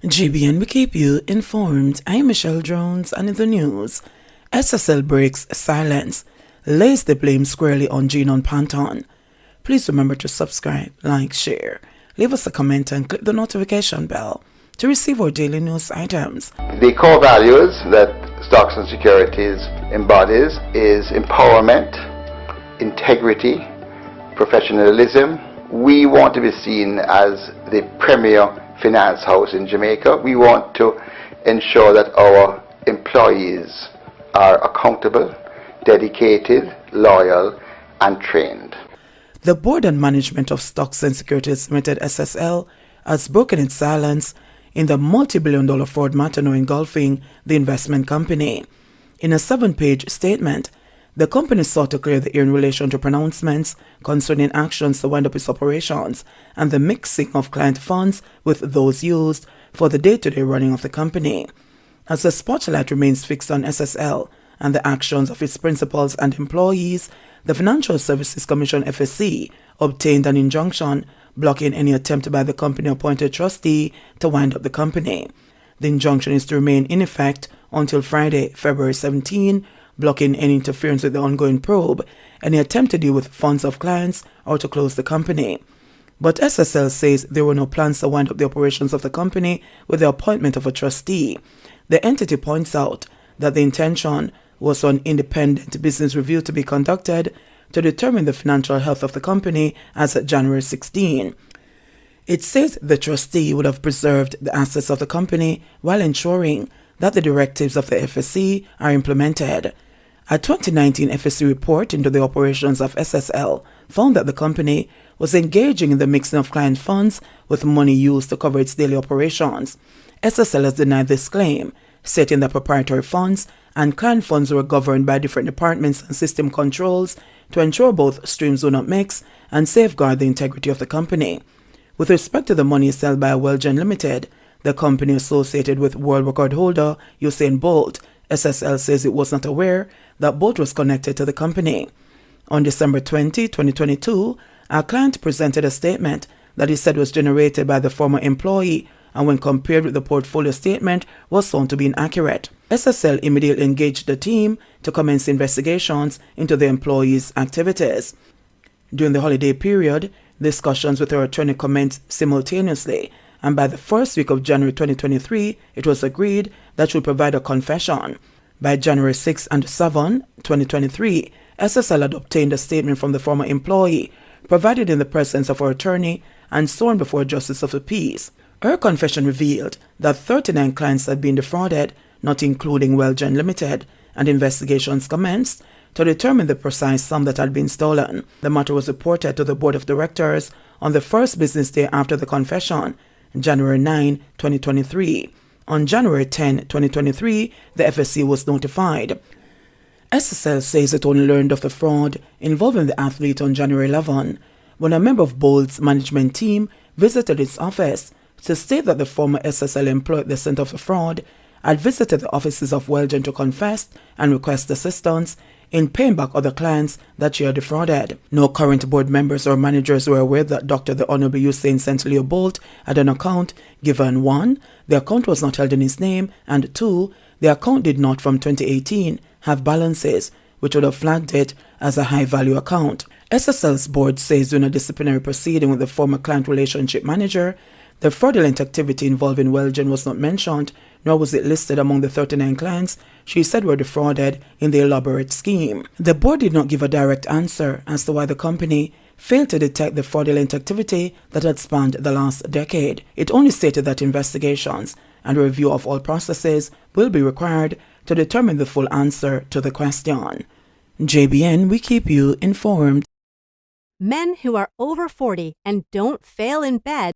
GBN, we keep you informed. I'm Michelle Jones, and in the news, SSL breaks silence, lays the blame squarely on Jean Panthon. Please remember to subscribe, like, share, leave us a comment and click the notification bell to receive our daily news items. The core values that Stocks and Securities embodies is empowerment, integrity, professionalism. We want to be seen as the premier finance house in Jamaica. We want to ensure that our employees are accountable, dedicated, loyal, and trained. The board and management of Stocks and Securities Limited SSL has broken its silence in the multi-billion-dollar fraud matter now engulfing the investment company. In a 7-page statement, the company sought to clear the air in relation to pronouncements concerning actions to wind up its operations and the mixing of client funds with those used for the day-to-day running of the company. As the spotlight remains fixed on SSL and the actions of its principals and employees, the Financial Services Commission FSC obtained an injunction blocking any attempt by the company-appointed trustee to wind up the company. The injunction is to remain in effect until Friday, February 17, blocking any interference with the ongoing probe, any attempt to deal with funds of clients, or to close the company. But SSL says there were no plans to wind up the operations of the company with the appointment of a trustee. The entity points out that the intention was for an independent business review to be conducted to determine the financial health of the company as of January 16. It says the trustee would have preserved the assets of the company while ensuring that the directives of the FSC are implemented. A 2019 FSC report into the operations of SSL found that the company was engaging in the mixing of client funds with money used to cover its daily operations. SSL has denied this claim, stating that proprietary funds and client funds were governed by different departments and system controls to ensure both streams do not mix and safeguard the integrity of the company. With respect to the money held by Welgen Limited, the company associated with world record holder Usain Bolt, SSL says it was not aware that Bolt was connected to the company. On December 20, 2022, our client presented a statement that he said was generated by the former employee and when compared with the portfolio statement was found to be inaccurate. SSL immediately engaged the team to commence investigations into the employee's activities. During the holiday period, discussions with her attorney commenced simultaneously, and by the first week of January 2023, it was agreed that she would provide a confession. By January 6 and 7, 2023, SSL had obtained a statement from the former employee, provided in the presence of her attorney and sworn before a justice of the peace. Her confession revealed that 39 clients had been defrauded, not including Welgen Limited, and investigations commenced to determine the precise sum that had been stolen. The matter was reported to the board of directors on the first business day after the confession, January 9, 2023. On January 10, 2023, the FSC was notified. SSL says it only learned of the fraud involving the athlete on January 11, when a member of Bolt's management team visited its office to state that the former SSL employee at the center of the fraud had visited the offices of Welgen to confess and request assistance in paying back other clients that she had defrauded. No current board members or managers were aware that Dr. the Honorable Usain Leo Bolt had an account, given 1, the account was not held in his name, and 2, the account did not from 2018 have balances, which would have flagged it as a high-value account. SSL's board says during a disciplinary proceeding with the former client relationship manager, the fraudulent activity involving Welgen was not mentioned, nor was it listed among the 39 clients she said were defrauded in the elaborate scheme. The board did not give a direct answer as to why the company failed to detect the fraudulent activity that had spanned the last decade. It only stated that investigations and a review of all processes will be required to determine the full answer to the question. JBN, we keep you informed. Men who are over 40 and don't fail in bed